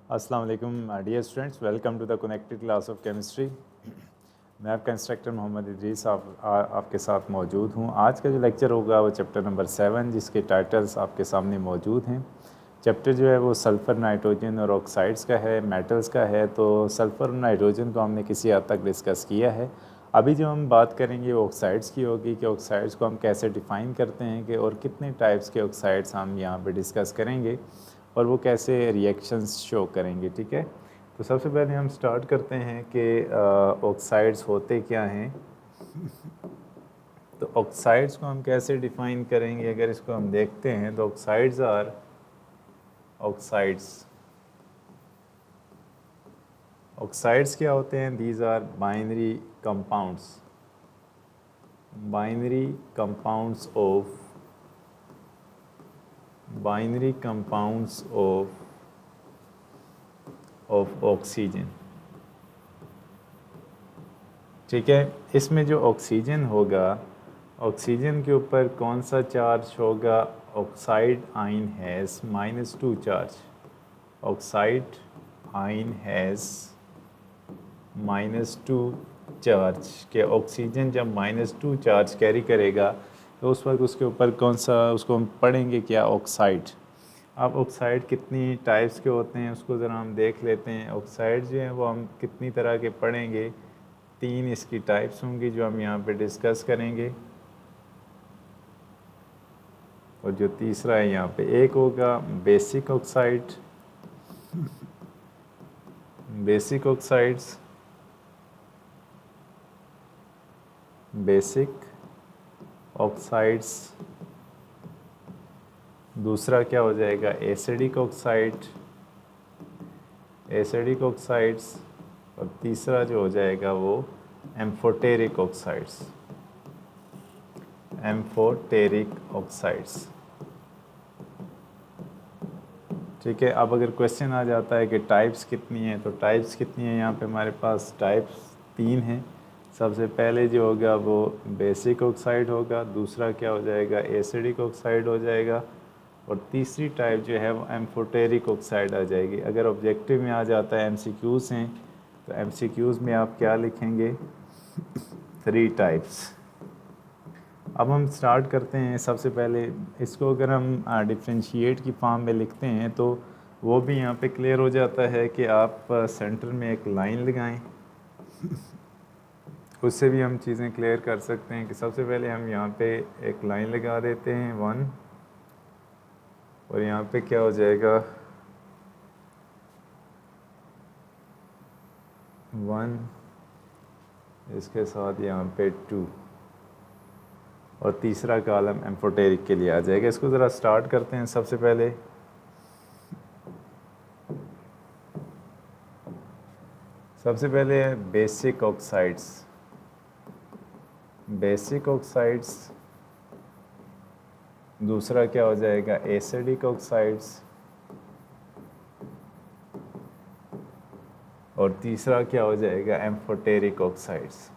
अस्सलाम वालेकुम dear students, welcome to the connected class of chemistry. मैं आपका इंस्ट्रक्टर मोहम्मद इदरीस आपके साथ मौजूद हूँ। आज का जो लेक्चर होगा वो चैप्टर नंबर 7, जिसके टाइटल्स आपके सामने मौजूद हैं। चैप्टर जो है वो सल्फ़र, नाइट्रोजन और ऑक्साइड्स का है, मेटल्स का है। तो सल्फ़र और नाइट्रोजन को हमने किसी हद तक डिस्कस किया है। अभी जो हम बात करेंगे वो ऑक्साइड्स की होगी कि ऑक्साइड्स को हम कैसे डिफ़ाइन करते हैं कि और कितने टाइप्स के ऑक्साइड्स हम यहाँ पे डिस्कस करेंगे और वो कैसे रिएक्शंस शो करेंगे। ठीक है, तो सबसे पहले हम स्टार्ट करते हैं कि ऑक्साइड्स होते क्या हैं। तो ऑक्साइड्स को हम कैसे डिफ़ाइन करेंगे, अगर इसको हम देखते हैं तो ऑक्साइड्स ऑक्साइड्स क्या होते हैं? These are binary compounds of oxygen. ठीक है, इसमें जो ऑक्सीजन होगा, ऑक्सीजन के ऊपर कौन सा चार्ज होगा? ऑक्साइड आइन हैज़ -2 चार्ज। ऑक्साइड आइन हैज़ -2 चार्ज के ऑक्सीजन जब -2 चार्ज कैरी करेगा तो उस वक्त उसके ऊपर कौन सा, उसको हम पढ़ेंगे क्या? ऑक्साइड। अब ऑक्साइड कितनी टाइप्स के होते हैं उसको ज़रा हम देख लेते हैं। ऑक्साइड जो है वो हम कितनी तरह के पढ़ेंगे? 3 इसकी टाइप्स होंगी जो हम यहाँ पे डिस्कस करेंगे। और जो तीसरा है यहाँ पे, एक होगा basic oxide, basic oxides, basic oxides. दूसरा क्या हो जाएगा? Acidic oxide, acidic oxides. और तीसरा जो हो जाएगा वो एम्फोटेरिक ऑक्साइड्स, एम्फोटेरिक ऑक्साइड्स। ठीक है, अब अगर क्वेश्चन आ जाता है कि टाइप्स कितनी हैं, तो टाइप्स कितनी हैं? यहाँ पे हमारे पास टाइप्स 3 हैं। सबसे पहले जो होगा वो बेसिक ऑक्साइड होगा, दूसरा क्या हो जाएगा? एसिडिक ऑक्साइड हो जाएगा, और तीसरी टाइप जो है वो एम्फोटेरिक ऑक्साइड आ जाएगी। अगर ऑब्जेक्टिव में आ जाता है, एमसीक्यूज़ हैं, तो एमसीक्यूज़ में आप क्या लिखेंगे? 3 टाइप्स। अब हम स्टार्ट करते हैं। सबसे पहले इसको अगर हम डिफ्रेंशिएट की फॉर्म में लिखते हैं तो वो भी यहाँ पे क्लियर हो जाता है कि आप सेंटर में एक लाइन लगाएं। उससे भी हम चीज़ें क्लियर कर सकते हैं कि सबसे पहले हम यहाँ पे एक लाइन लगा देते हैं 1, और यहाँ पे क्या हो जाएगा? 1, इसके साथ यहाँ पे 2, और तीसरा कॉलम एम्फोटेरिक के लिए आ जाएगा। इसको ज़रा स्टार्ट करते हैं। सबसे पहले बेसिक ऑक्साइड्स, बेसिक ऑक्साइड्स। दूसरा क्या हो जाएगा? Acidic oxides. और तीसरा क्या हो जाएगा? Amphoteric oxides.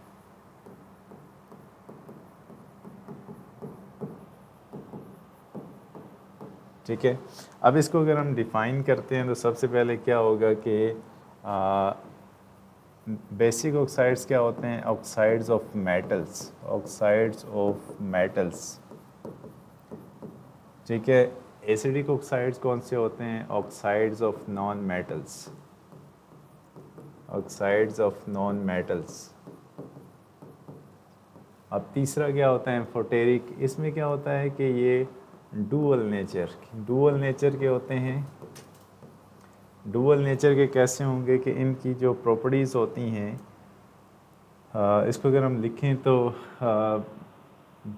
ठीक है, अब इसको अगर हम डिफ़ाइन करते हैं तो सबसे पहले क्या होगा कि बेसिक ऑक्साइड्स क्या होते हैं? Oxides of metals, oxides of metals. ठीक है, एसिडिक ऑक्साइड्स कौन से होते हैं? Oxides of non metals, oxides of non metals. अब तीसरा क्या होता है? एम्फोटेरिक। इसमें क्या होता है कि ये डुअल नेचर के होते हैं। डुअल नेचर के कैसे होंगे कि इनकी जो प्रॉपर्टीज़ होती हैं, इसको अगर हम लिखें तो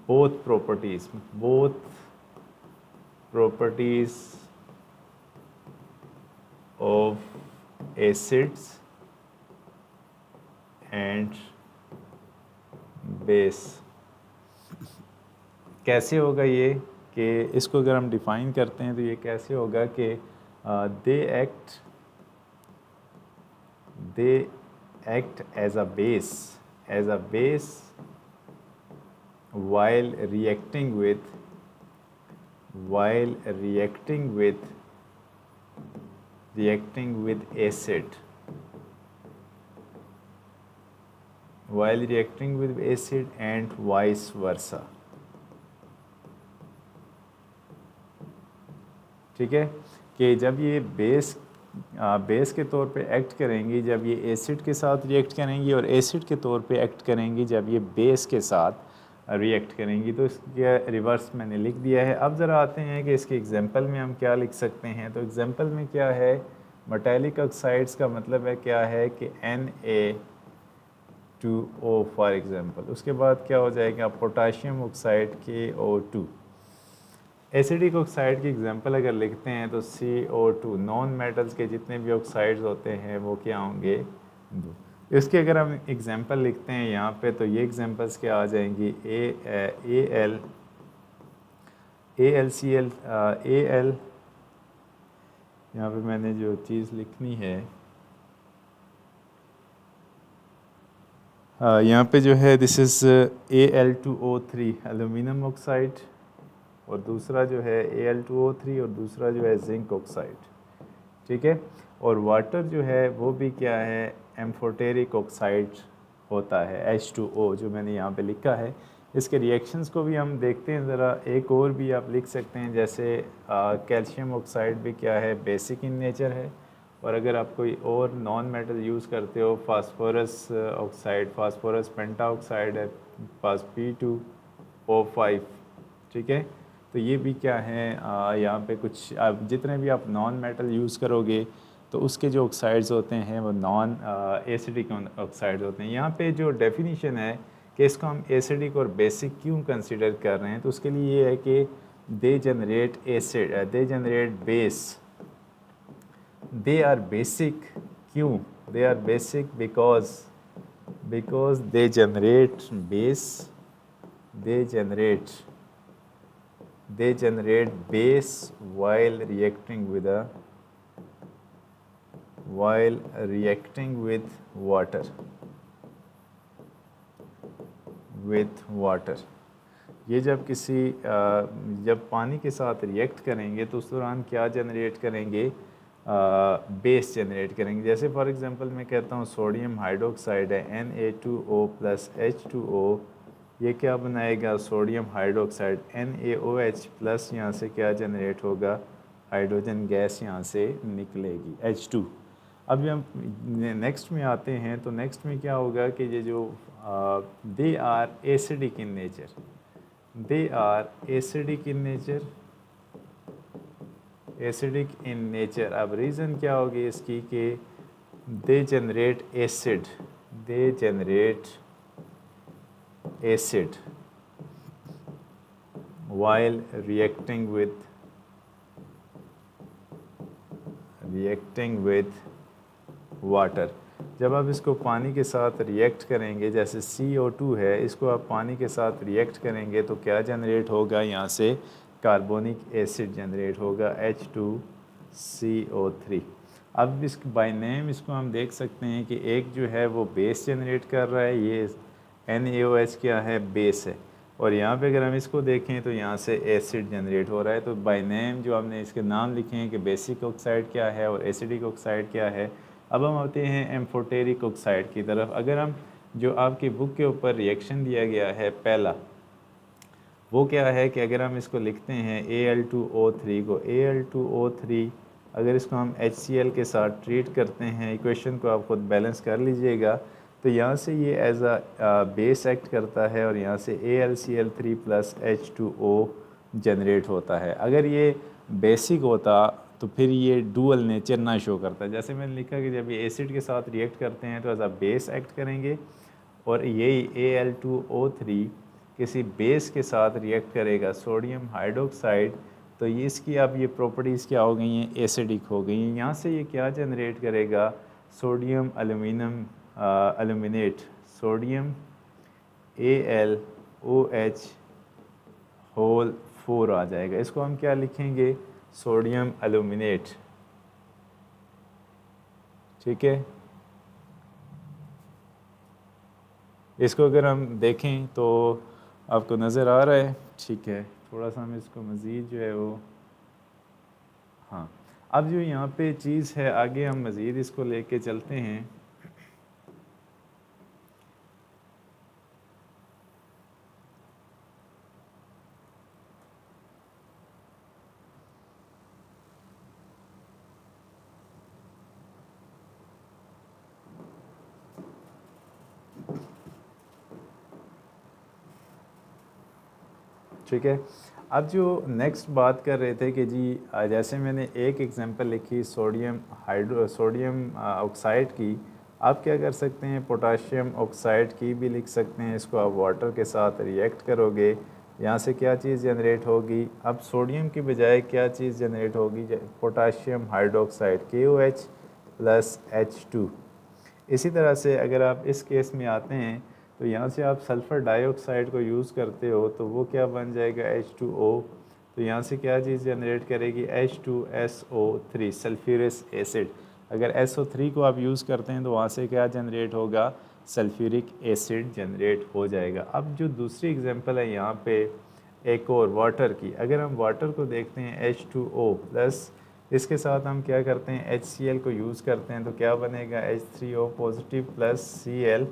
both properties of acids and base. कैसे होगा ये कि इसको अगर हम डिफ़ाइन करते हैं तो ये कैसे होगा कि they act as a base while reacting with reacting with acid, while reacting with acid and vice versa। ठीक है, कि जब ये बेस के तौर पे एक्ट करेंगी, जब ये एसिड के साथ रिएक्ट करेंगी, और एसिड के तौर पे एक्ट करेंगी जब ये बेस के साथ रिएक्ट करेंगी। तो इसके रिवर्स मैंने लिख दिया है। अब ज़रा आते हैं कि इसके एग्जांपल में हम क्या लिख सकते हैं। तो एग्जांपल में क्या है, मेटालिक ऑक्साइड्स का मतलब है क्या है कि Na2O फॉर एग्जांपल। उसके बाद क्या हो जाएगा, potassium oxide KO2। Acidic oxide की एग्जांपल अगर लिखते हैं तो CO2। नॉन मेटल्स के जितने भी ऑक्साइड्स होते हैं वो क्या होंगे, दो। इसके अगर हम एग्जांपल लिखते हैं यहाँ पे, तो ये एग्जांपल्स क्या आ जाएंगी, AlCl, Al, यहाँ पे मैंने जो चीज़ लिखनी है, यहाँ पे जो है this is Al2O3 aluminium oxide, और दूसरा जो है Al2O3, और दूसरा जो है जिंक ऑक्साइड। ठीक है, और वाटर जो है वो भी क्या है, एम्फोटेरिक ऑक्साइड होता है, H2O जो मैंने यहाँ पे लिखा है। इसके रिएक्शंस को भी हम देखते हैं ज़रा, एक और भी आप लिख सकते हैं, जैसे कैल्शियम ऑक्साइड भी क्या है, बेसिक इन नेचर है। और अगर आप कोई और नॉन मेटल यूज़ करते हो, फास्फोरस ऑक्साइड, फास्फोरस पेंटा ऑक्साइड है, P2O5। ठीक है, तो ये भी क्या है, यहाँ पे कुछ आप जितने भी आप नॉन मेटल यूज़ करोगे तो उसके जो ऑक्साइड्स होते हैं वो नॉन एसिडिक ऑक्साइड्स होते हैं। यहाँ पे जो डेफिनेशन है कि इसको हम एसिडिक और बेसिक क्यों कंसिडर कर रहे हैं, तो उसके लिए ये है कि they generate acid, they generate base, they are basic. क्यों they are basic, because they generate base, they generate base while reacting with water, ये जब जब पानी के साथ रिएक्ट करेंगे तो उस दौरान क्या जनरेट करेंगे, बेस जनरेट करेंगे। जैसे फॉर एग्जांपल मैं कहता हूँ सोडियम हाइड्रोक्साइड है Na2O प्लस H2O, ये क्या बनाएगा, सोडियम हाइड्रोक्साइड NaOH प्लस, यहाँ से क्या जनरेट होगा, हाइड्रोजन गैस यहाँ से निकलेगी H2। अब हम नेक्स्ट में आते हैं, तो नेक्स्ट में क्या होगा कि ये जो they are acidic in nature, they are acidic in nature. अब रीज़न क्या होगी इसकी कि they generate acid while reacting with water। जब आप इसको पानी के साथ रिएक्ट करेंगे, जैसे CO2 है, इसको आप पानी के साथ रिएक्ट करेंगे तो क्या जनरेट होगा, यहाँ से कार्बोनिक एसिड जनरेट होगा H2CO3। अब इस बाय नेम इसको हम देख सकते हैं कि एक जो है वो बेस जनरेट कर रहा है, ये NaOH क्या है, बेस है, और यहाँ पे अगर हम इसको देखें तो यहाँ से एसिड जनरेट हो रहा है। तो बाय नेम जो हमने इसके नाम लिखे हैं कि बेसिक ऑक्साइड क्या है और एसिडिक ऑक्साइड क्या है। अब हम आते हैं एम्फोटेरिक ऑक्साइड की तरफ। अगर हम जो आपकी बुक के ऊपर रिएक्शन दिया गया है पहला, वो क्या है कि अगर हम इसको लिखते हैं Al2O3 को, Al2O3 अगर इसको हम HCl के साथ ट्रीट करते हैं, इक्वेशन को आप खुद बैलेंस कर लीजिएगा, तो यहाँ से ये एज अ बेस एक्ट करता है और यहाँ से AlCl3 प्लस H2O जनरेट होता है। अगर ये बेसिक होता तो फिर ये डुअल नेचर ना शो करता। जैसे मैंने लिखा कि जब ये एसिड के साथ रिएक्ट करते हैं तो एज अ बेस एक्ट करेंगे, और यही Al2O3 किसी बेस के साथ रिएक्ट करेगा, सोडियम हाइड्रोक्साइड, तो ये इसकी अब ये प्रॉपर्टीज़ क्या हो गई हैं, एसिडिक हो गई हैं। यहाँ से ये क्या जनरेट करेगा, sodium aluminate, sodium AlOH whole 4 आ जाएगा। इसको हम क्या लिखेंगे, सोडियम एल्यूमिनेट। ठीक है, इसको अगर हम देखें तो आपको नज़र आ रहा है। ठीक है, थोड़ा सा हम इसको मज़ीद जो है वो, हाँ, अब जो यहाँ पे चीज़ है, आगे हम मज़ीद इसको लेके चलते हैं। ठीक है, अब जो नेक्स्ट बात कर रहे थे कि जी जैसे मैंने एक एग्जांपल लिखी सोडियम ऑक्साइड की, आप क्या कर सकते हैं, पोटाशियम ऑक्साइड की भी लिख सकते हैं। इसको आप वाटर के साथ रिएक्ट करोगे, यहाँ से क्या चीज़ जनरेट होगी, अब सोडियम की बजाय क्या चीज़ जनरेट होगी, potassium hydroxide KOH plus H2। इसी तरह से अगर आप इस केस में आते हैं तो यहाँ से आप सल्फ़र डाइऑक्साइड को यूज़ करते हो तो वो क्या बन जाएगा, H2O। तो यहाँ से क्या चीज़ जनरेट करेगी, H2SO3 सल्फ्यूरिक एसिड। अगर SO3 को आप यूज़ करते हैं तो वहाँ से क्या जनरेट होगा, सल्फ्यूरिक एसिड जनरेट हो जाएगा। अब जो दूसरी एग्जांपल है यहाँ पे एक और वाटर की, अगर हम वाटर को देखते हैं H2O प्लस, इसके साथ हम क्या करते हैं, HCl को यूज़ करते हैं तो क्या बनेगा, H3O positive plus Cl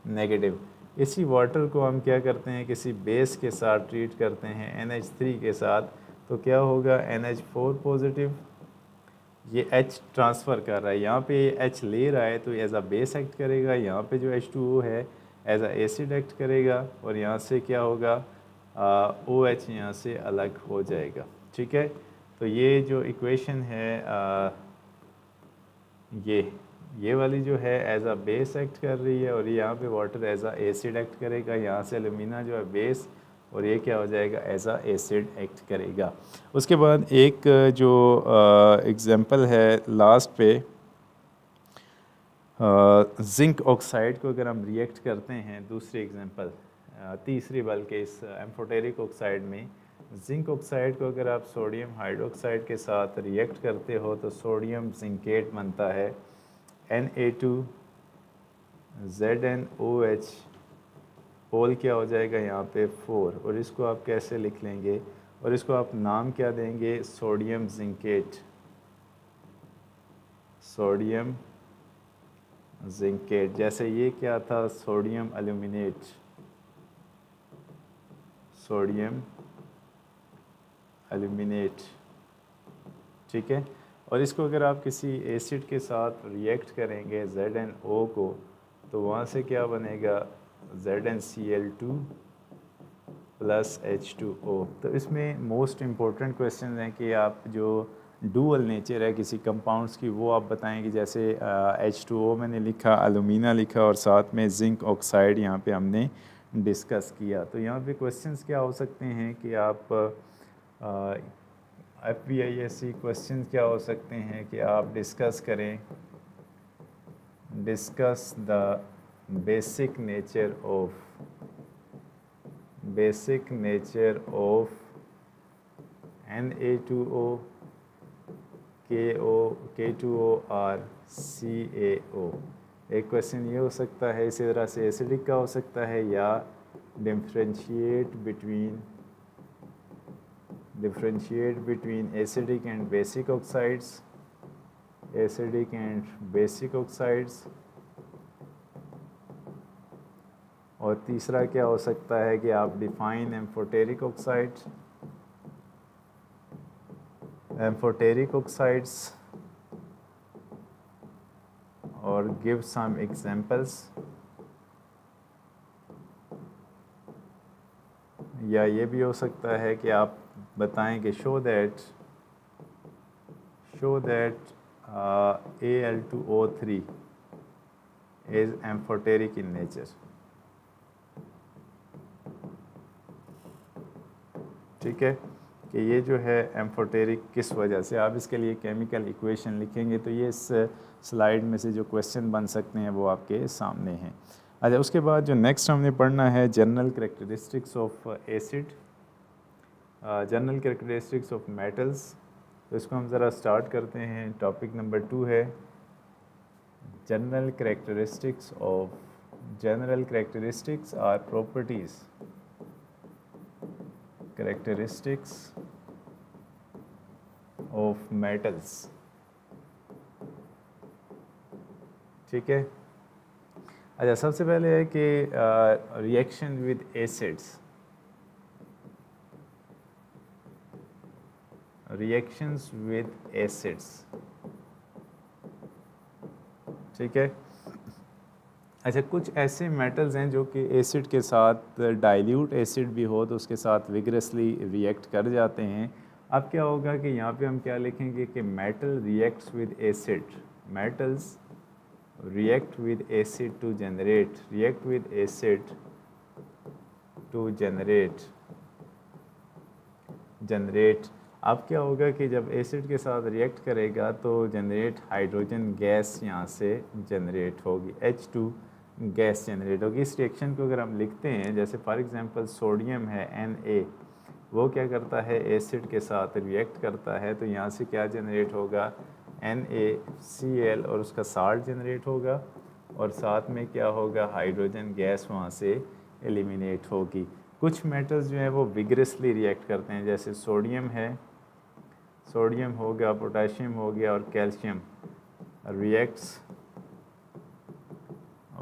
negative. इसी वाटर को हम क्या करते हैं, किसी बेस के साथ ट्रीट करते हैं NH3 के साथ, तो क्या होगा, NH4 पॉजिटिव। ये H ट्रांसफ़र कर रहा है, यहाँ पे H ले रहा है तो एज अ बेस एक्ट करेगा, यहाँ पे जो H2O है एज अ एसिड एक्ट करेगा, और यहाँ से क्या होगा, OH यहाँ से अलग हो जाएगा। ठीक है, तो ये जो इक्वेशन है ये वाली जो है एज अ बेस एक्ट कर रही है, और यहाँ पे water as a acid act करेगा। यहाँ से एल्यूमिना जो है बेस, और ये क्या हो जाएगा, एज अ एसिड एक्ट करेगा। उसके बाद एक जो एग्जांपल है लास्ट पे, जिंक ऑक्साइड को अगर हम रिएक्ट करते हैं, दूसरी एग्जांपल, तीसरी बल्कि, इस एम्फोटेरिक ऑक्साइड में जिंक ऑक्साइड को अगर आप सोडियम हाइड्रोक्साइड के साथ रिएक्ट करते हो तो सोडियम जिंकेट बनता है, Na2ZnOH होल क्या हो जाएगा यहाँ पे 4, और इसको आप कैसे लिख लेंगे, और इसको आप नाम क्या देंगे, सोडियम जिंकेट, सोडियम जिंकेट। जैसे ये क्या था, सोडियम एल्यूमिनेट, सोडियम एल्यूमिनेट। ठीक है, और इसको अगर आप किसी एसिड के साथ रिएक्ट करेंगे ZnO को, तो वहाँ से क्या बनेगा, ZnCl2 प्लस H2O। तो इसमें मोस्ट इम्पोर्टेंट क्वेश्चन हैं कि आप जो डुअल नेचर है किसी कंपाउंड्स की वो आप बताएंगे। जैसे H2O मैंने लिखा, एलुमिना लिखा, और साथ में जिंक ऑक्साइड यहाँ पे हमने डिस्कस किया। तो यहाँ पे क्वेश्चंस क्या हो सकते हैं कि आप FBISC क्वेश्चन क्या हो सकते हैं कि आप डिस्कस करें, discuss the basic nature of Na2O, K2O और CaO। एक क्वेश्चन ये हो सकता है, इसी तरह से एसिडिक का हो सकता है, या differentiate between acidic and basic oxides, acidic and basic oxides. और तीसरा क्या हो सकता है कि आप डिफाइन एम्फोटेरिक ऑक्साइड्स और गिव सम एग्जांपल्स। या ये भी हो सकता है कि आप बताएं कि show that Al2O3 is amphoteric in nature. ठीक है, कि ये जो है एम्फोटेरिक किस वजह से, आप इसके लिए केमिकल इक्वेशन लिखेंगे तो ये इस स्लाइड में से जो क्वेश्चन बन सकते हैं वो आपके सामने हैं। अच्छा, उसके बाद जो नेक्स्ट हमने पढ़ना है general characteristics of acid, general characteristics of metals. तो इसको हम ज़रा स्टार्ट करते हैं। टॉपिक नंबर 2 है general characteristics or properties of metals. ठीक है। अच्छा, सबसे पहले है कि reaction with acids, reactions with acids, ठीक है। अच्छा, कुछ ऐसे मेटल्स हैं जो कि एसिड के साथ, डाइल्यूट एसिड भी हो तो उसके साथ विगरसली रिएक्ट कर जाते हैं। अब क्या होगा कि यहाँ पे हम क्या लिखेंगे कि metal reacts with acid, metals react with acid to generate, react with acid to generate। अब क्या होगा कि जब एसिड के साथ रिएक्ट करेगा तो जनरेट हाइड्रोजन गैस यहाँ से जनरेट होगी, H2 गैस जनरेट होगी। इस रिएक्शन को अगर हम लिखते हैं, जैसे फॉर एग्जांपल सोडियम है Na, वो क्या करता है, एसिड के साथ रिएक्ट करता है, तो यहाँ से क्या जनरेट होगा, NaCl, और उसका साल्ट जनरेट होगा, और साथ में क्या होगा, हाइड्रोजन गैस वहाँ से एलिमिनेट होगी। कुछ मेटल्स जो हैं वो विगरसली रिएक्ट करते हैं, जैसे सोडियम है, सोडियम हो गया, पोटेशियम हो गया, और calcium reacts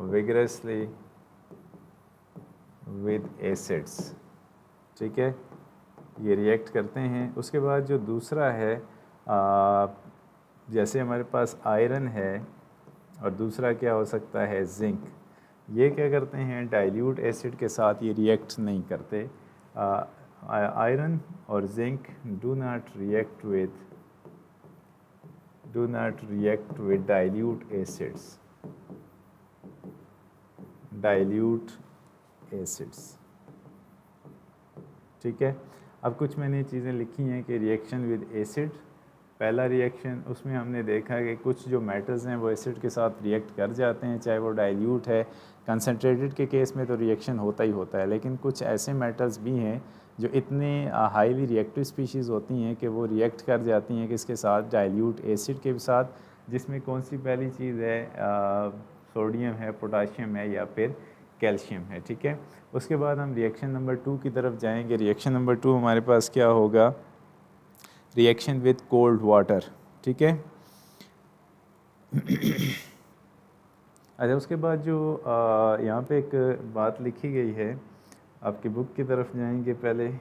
vigorously with acids, ठीक है, ये रिएक्ट करते हैं। उसके बाद जो दूसरा है, जैसे हमारे पास आयरन है, और दूसरा क्या हो सकता है, जिंक, ये क्या करते हैं, डाइल्यूट एसिड के साथ ये रिएक्ट नहीं करते। आयरन और zinc do not react with dilute acids, dilute acids, ठीक है। अब कुछ मैंने चीज़ें लिखी हैं कि रिएक्शन विद एसिड, पहला रिएक्शन, उसमें हमने देखा कि कुछ जो मेटल्स हैं वो एसिड के साथ रिएक्ट कर जाते हैं, चाहे वो डाइल्यूट है। कंसनट्रेटेड के केस में तो रिएक्शन होता ही होता है, लेकिन कुछ ऐसे मेटल्स भी हैं जो इतने हाईली रिएक्टिव स्पीशीज़ होती हैं कि वो रिएक्ट कर जाती हैं किसके साथ, डाइल्यूट एसिड के साथ, जिसमें कौन सी पहली चीज़ है, सोडियम है, पोटाशियम है, या फिर कैल्शियम है, ठीक है। उसके बाद हम रिएक्शन नंबर 2 की तरफ जाएंगे। रिएक्शन नंबर 2 हमारे पास क्या होगा, रिएक्शन विद कोल्ड वाटर, ठीक है। अच्छा, उसके बाद जो यहाँ पे एक बात लिखी गई है, आपकी बुक की तरफ जाएंगे पहले,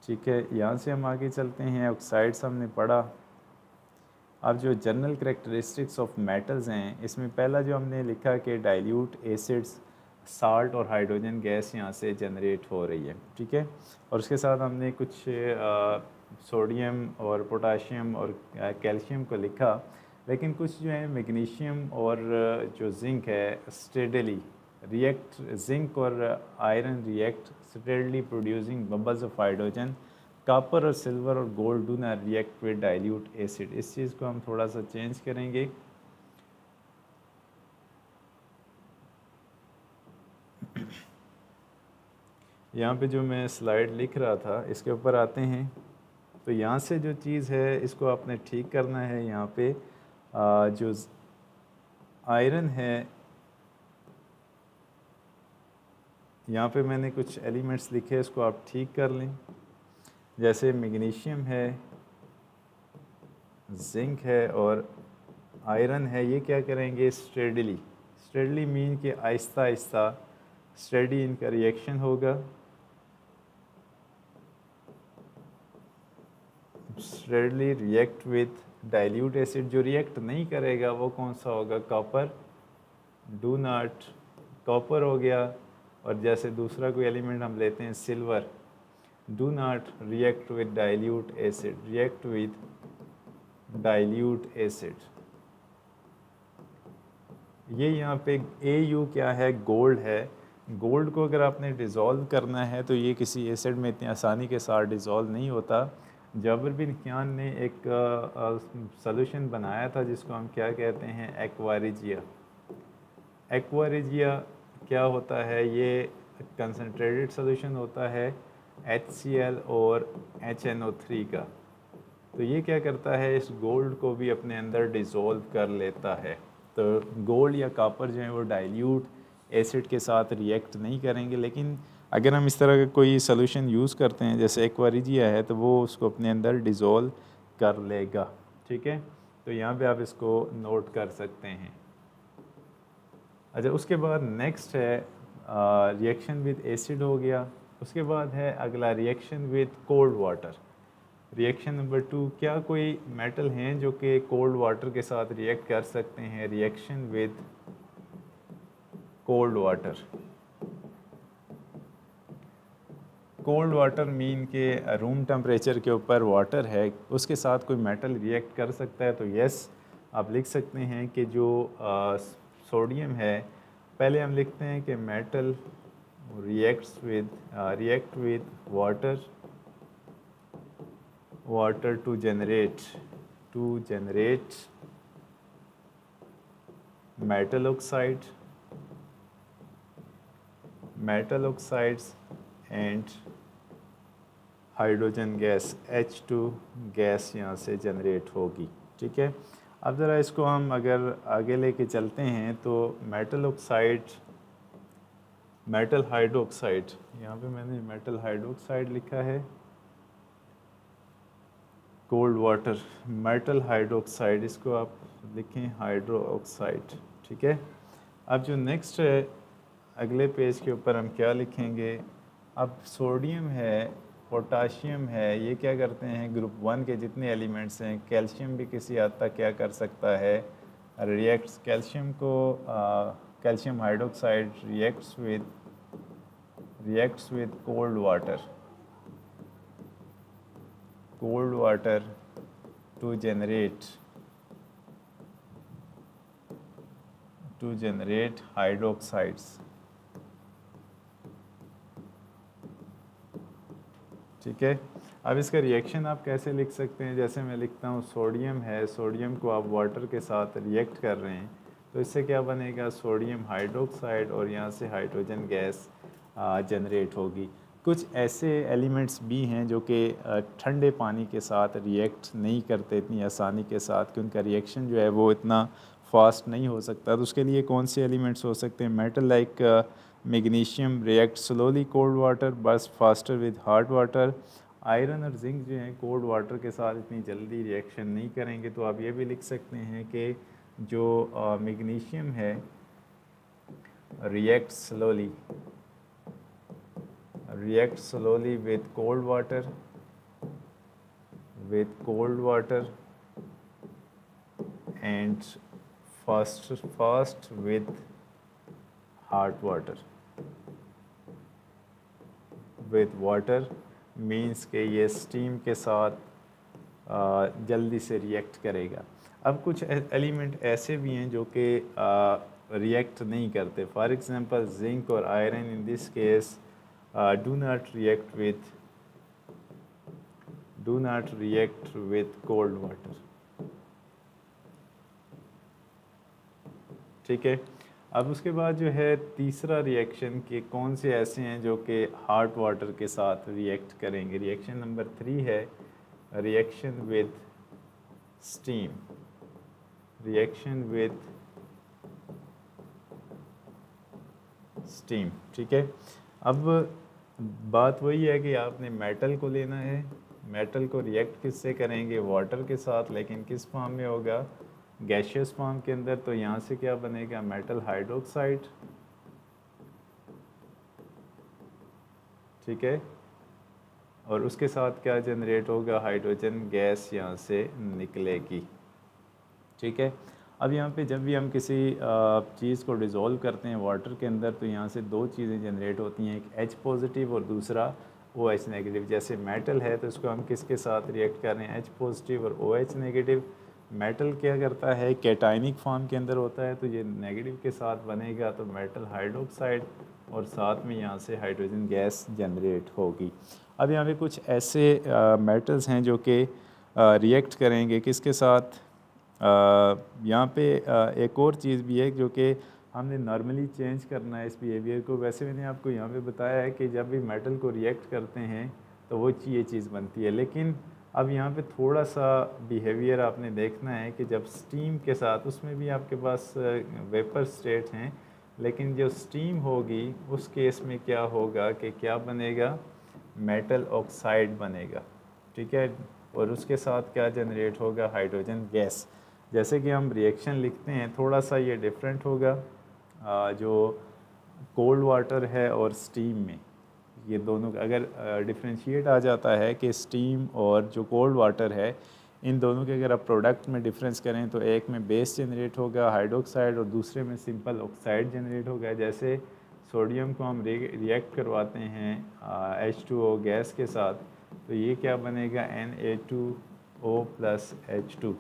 ठीक है, यहाँ से हम आगे चलते हैं। ऑक्साइड्स हमने पढ़ा। अब जो जनरल करेक्टरिस्टिक्स ऑफ मेटल्स हैं, इसमें पहला जो हमने लिखा कि डाइल्यूट एसिड्स, साल्ट और हाइड्रोजन गैस यहाँ से जनरेट हो रही है, ठीक है। और उसके साथ हमने कुछ सोडियम और पोटाशियम और कैल्शियम को लिखा, लेकिन कुछ जो है मैग्नीशियम और जो जिंक है स्टेडली रिएक्ट, जिंक और iron react steadily producing bubbles of hydrogen. Copper और सिल्वर और gold do not react with dilute acid. इस चीज़ को हम थोड़ा सा चेंज करेंगे। यहाँ पे जो मैं स्लाइड लिख रहा था इसके ऊपर आते हैं। तो यहाँ से जो चीज़ है इसको आपने ठीक करना है। यहाँ पे जो आयरन है, यहाँ पे मैंने कुछ एलिमेंट्स लिखे, इसको आप ठीक कर लें। जैसे मैग्नीशियम है, जिंक है और आयरन है, ये क्या करेंगे, स्टेडली, स्टेडली मीन कि आहिस्ता आहिस्ता स्टेडी इनका रिएक्शन होगा। Steadily react with dilute acid. जो रिएक्ट नहीं करेगा वो कौन सा होगा, कॉपर, डू नॉट, कॉपर हो गया। और जैसे दूसरा कोई एलिमेंट हम लेते हैं silver, do not react with dilute acid, react with dilute acid. ये यहाँ पे AU क्या है, गोल्ड है। गोल्ड को अगर आपने डिज़ोल्व करना है तो ये किसी एसिड में इतनी आसानी के साथ डिज़ोल्व नहीं होता। जाबिर बिन कियान ने एक सॉल्यूशन बनाया था जिसको हम क्या कहते हैं, एक्वारिजिया। एक्वारिजिया क्या होता है, ये कंसनट्रेटेड सॉल्यूशन होता है HCl और HNO3 का। तो ये क्या करता है, इस गोल्ड को भी अपने अंदर डिज़ोल्व कर लेता है। तो गोल्ड या कॉपर जो है वो डाइल्यूट एसिड के साथ रिएक्ट नहीं करेंगे, लेकिन अगर हम इस तरह का कोई सॉल्यूशन यूज़ करते हैं जैसे एक्वारिजिया है तो वो उसको अपने अंदर डिज़ोल्व कर लेगा। ठीक है, तो यहाँ पे आप इसको नोट कर सकते हैं। अच्छा, उसके बाद नेक्स्ट है रिएक्शन विद एसिड हो गया। उसके बाद है अगला reaction with cold water. Reaction number 2, क्या कोई मेटल हैं जो कि कोल्ड वाटर के साथ रिएक्ट कर सकते हैं? Reaction with cold water. Cold water mean के रूम टेम्परेचर के ऊपर वाटर है, उसके साथ कोई मेटल रिएक्ट कर सकता है? तो यस, आप लिख सकते हैं कि जो सोडियम है, पहले हम लिखते हैं कि metal react with water to generate metal oxides and hydrogen gas H2 gas यहाँ से जनरेट होगी। ठीक है, अब ज़रा इसको हम अगर आगे लेके चलते हैं तो मेटल हाइड्रोक्साइड, यहाँ पे मैंने मेटल हाइड्रोक्साइड लिखा है, कोल्ड वाटर मेटल हाइड्रोक्साइड, इसको आप लिखें हाइड्रोक्साइड। ठीक है, अब जो नेक्स्ट है अगले पेज के ऊपर हम क्या लिखेंगे? अब सोडियम है, पोटाशियम है, ये क्या करते हैं? ग्रुप 1 के जितने एलिमेंट्स हैं, कैल्शियम भी किसी हद तक क्या कर सकता है? Reacts calcium hydroxide reacts with cold water to generate hydroxides. ठीक है, अब इसका रिएक्शन आप कैसे लिख सकते हैं? जैसे मैं लिखता हूँ सोडियम है, सोडियम को आप वाटर के साथ रिएक्ट कर रहे हैं, तो इससे क्या बनेगा? सोडियम हाइड्रोक्साइड, और यहाँ से हाइड्रोजन गैस जनरेट होगी। कुछ ऐसे एलिमेंट्स भी हैं जो कि ठंडे पानी के साथ रिएक्ट नहीं करते इतनी आसानी के साथ, कि उनका रिएक्शन जो है वो इतना फास्ट नहीं हो सकता। तो उसके लिए कौन से एलिमेंट्स हो सकते हैं? Metal like magnesium react slowly cold water but faster with hot water. Iron और जिंक जो हैं कोल्ड वाटर के साथ इतनी जल्दी रिएक्शन नहीं करेंगे। तो आप ये भी लिख सकते हैं कि जो मैग्नीशियम है react slowly with cold water and fast with hot water means के ये स्टीम के साथ जल्दी से रिएक्ट करेगा। अब कुछ एलिमेंट ऐसे भी हैं जो कि रिएक्ट नहीं करते। फॉर एग्जांपल जिंक और iron in this case do not react with cold water. ठीक है, अब उसके बाद जो है तीसरा रिएक्शन के कौन से ऐसे हैं जो कि हॉट वाटर के साथ रिएक्ट करेंगे? रिएक्शन नंबर 3 है रिएक्शन विद स्टीम। ठीक है, अब बात वही है कि आपने मेटल को लेना है, मेटल को रिएक्ट किससे करेंगे? वाटर के साथ, लेकिन किस फॉर्म में होगा? गैशियस फॉर्म के अंदर। तो यहाँ से क्या बनेगा? Metal hydroxide. ठीक है, और उसके साथ क्या जनरेट होगा? हाइड्रोजन गैस यहाँ से निकलेगी। ठीक है, अब यहाँ पे जब भी हम किसी चीज़ को डिज़ोल्व करते हैं वाटर के अंदर, तो यहाँ से दो चीज़ें जनरेट होती हैं, एक H पॉजिटिव और दूसरा OH नेगेटिव। जैसे मेटल है तो इसको हम किसके साथ रिएक्ट कर रहे हैं? H पॉजिटिव और OH नेगेटिव। मेटल क्या करता है? कैटाइनिक फॉर्म के अंदर होता है, तो ये नेगेटिव के साथ बनेगा, तो मेटल हाइड्रोक्साइड, और साथ में यहाँ से हाइड्रोजन गैस जनरेट होगी। अब यहाँ पे कुछ ऐसे मेटल्स हैं जो कि रिएक्ट करेंगे किसके साथ? यहाँ पे एक और चीज़ भी है जो कि हमने नॉर्मली चेंज करना है इस बिहेवियर को। वैसे मैंने आपको यहाँ पे बताया है कि जब भी मेटल को रिएक्ट करते हैं तो वो ये चीज़ बनती है, लेकिन अब यहाँ पे थोड़ा सा बिहेवियर आपने देखना है कि जब स्टीम के साथ, उसमें भी आपके पास वेपर स्टेट हैं, लेकिन जो स्टीम होगी उस केस में क्या होगा कि क्या बनेगा? मेटल ऑक्साइड बनेगा। ठीक है, और उसके साथ क्या जनरेट होगा, हाइड्रोजन गैस। जैसे कि हम रिएक्शन लिखते हैं थोड़ा सा ये डिफरेंट होगा, जो कोल्ड वाटर है और स्टीम में, ये दोनों अगर डिफ्रेंशिएट आ जाता है कि स्टीम और जो कोल्ड वाटर है इन दोनों के अगर आप प्रोडक्ट में डिफरेंस करें तो एक में बेस जनरेट होगा हाइड्रोक्साइड और दूसरे में सिंपल ऑक्साइड जनरेट होगा। जैसे सोडियम को हम रिएक्ट करवाते हैं H2O गैस के साथ, तो ये क्या बनेगा, Na2O प्लस H2।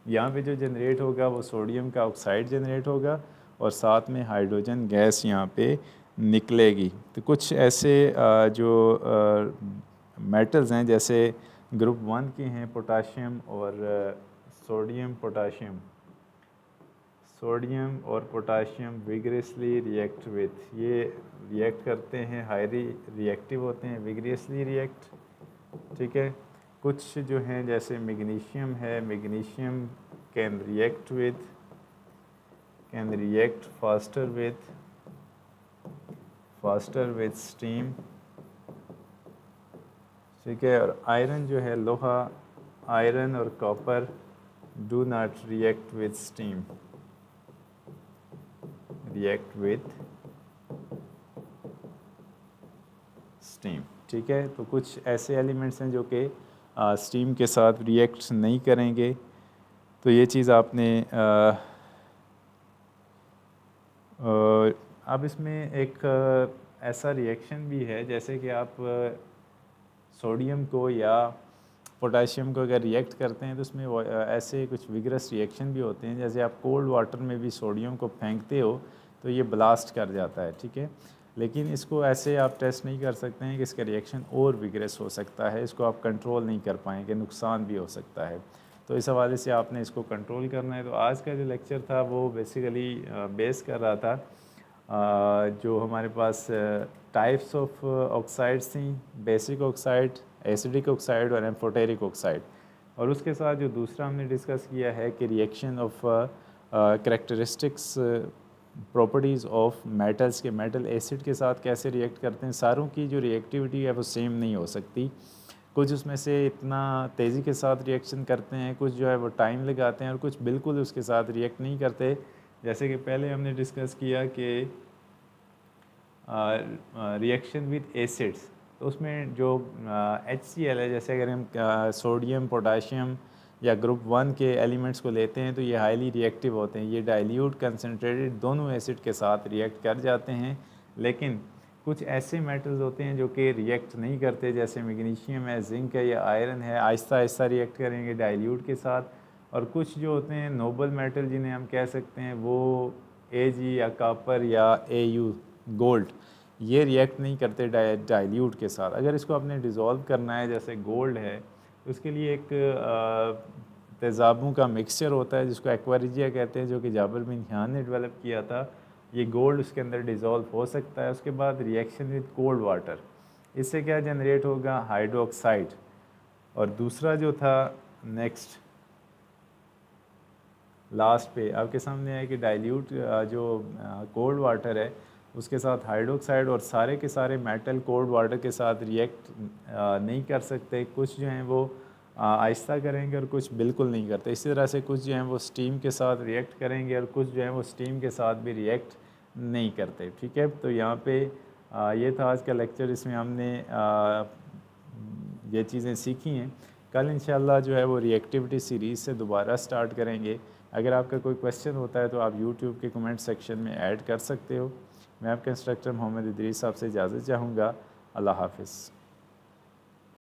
यहाँ पे जो जनरेट होगा वो सोडियम का ऑक्साइड जनरेट होगा और साथ में हाइड्रोजन गैस यहाँ पे निकलेगी। तो कुछ ऐसे जो मेटल्स हैं जैसे ग्रुप 1 के हैं पोटाशियम और सोडियम और पोटाशियम विग्रेसली रिएक्ट विथ, ये रिएक्ट करते हैं, हाईली रिएक्टिव होते हैं, विग्रेसली रिएक्ट, ठीक है। कुछ जो हैं जैसे मैग्नीशियम है, magnesium can react faster with steam, ठीक है। और आयरन जो है, लोहा, आयरन और copper do not react with steam, react with steam, ठीक है। तो कुछ ऐसे एलिमेंट्स हैं जो कि स्टीम के साथ रिएक्ट नहीं करेंगे। तो ये चीज़ आपने अब इसमें एक ऐसा रिएक्शन भी है जैसे कि आप सोडियम को या पोटाशियम को अगर रिएक्ट करते हैं तो उसमें ऐसे कुछ विगरस रिएक्शन भी होते हैं। जैसे आप कोल्ड वाटर में भी सोडियम को फेंकते हो तो ये ब्लास्ट कर जाता है, ठीक है। लेकिन इसको ऐसे आप टेस्ट नहीं कर सकते हैं कि इसका रिएक्शन और विगरस हो सकता है, इसको आप कंट्रोल नहीं कर पाएंगे, नुकसान भी हो सकता है। तो इस हवाले से आपने इसको कंट्रोल करना है। तो आज का जो लेक्चर था वो बेसिकली बेस कर रहा था जो हमारे पास टाइप्स ऑफ ऑक्साइड्स थी, बेसिक ऑक्साइड, एसिडिक ऑक्साइड और एम्फोटेरिक ऑक्साइड। और उसके साथ जो दूसरा हमने डिस्कस किया है कि reaction of characteristics properties of metals के मेटल एसिड के साथ कैसे रिएक्ट करते हैं। सारों की जो रिएक्टिविटी है वो सेम नहीं हो सकती, कुछ उसमें से इतना तेज़ी के साथ रिएक्शन करते हैं, कुछ जो है वो टाइम लगाते हैं और कुछ बिल्कुल उसके साथ रिएक्ट नहीं करते। जैसे कि पहले हमने डिस्कस किया कि रिएक्शन विद एसिड्स, तो उसमें जो HCl है, जैसे अगर हम सोडियम, पोटाशियम या ग्रुप 1 के एलिमेंट्स को लेते हैं तो ये हाईली रिएक्टिव होते हैं, ये डाइल्यूट कंसनट्रेटेड दोनों एसिड के साथ रिएक्ट कर जाते हैं। लेकिन कुछ ऐसे मेटल्स होते हैं जो कि रिएक्ट नहीं करते, जैसे मैग्नीशियम है, जिंक है या आयरन है, आहिस्ता आहिस्ता रिएक्ट करेंगे डाइल्यूट के साथ। और कुछ जो होते हैं नोबल मेटल जिन्हें हम कह सकते हैं वो Ag या कॉपर या Au गोल्ड, ये रिएक्ट नहीं करते डाइल्यूट के साथ। अगर इसको आपने डिज़ोल्व करना है जैसे गोल्ड है तो उसके लिए एक तेज़ाबों का मिक्सचर होता है जिसको एक्वारिजिया कहते हैं, जो कि जाबिर बिन हियान ने डेवलप किया था। ये गोल्ड उसके अंदर डिज़ोल्व हो सकता है। उसके बाद रिएक्शन विद कोल्ड वाटर, इससे क्या जनरेट होगा, हाइड्रोक्साइड। और दूसरा जो था नेक्स्ट लास्ट पे आपके सामने है कि डाइल्यूट जो कोल्ड वाटर है उसके साथ हाइड्रोक्साइड और सारे के सारे मेटल कोल्ड वाटर के साथ रिएक्ट नहीं कर सकते। कुछ जो हैं वो आहिस्ता करेंगे और कुछ बिल्कुल नहीं करते। इसी तरह से कुछ जो हैं वो स्टीम के साथ रिएक्ट करेंगे और कुछ जो हैं वो स्टीम के साथ भी रिएक्ट नहीं करते, ठीक है। तो यहाँ पे ये था आज का लेक्चर, इसमें हमने ये चीज़ें सीखी हैं। कल इंशाल्लाह जो है वो रिएक्टिविटी सीरीज़ से दोबारा स्टार्ट करेंगे। अगर आपका कोई क्वेश्चन होता है तो आप यूट्यूब के कमेंट सेक्शन में ऐड कर सकते हो। मैं आपका इंस्ट्रक्टर मोहम्मद इदरीस साहब से इजाज़त चाहूँगा। अल्लाह हाफ़िज़।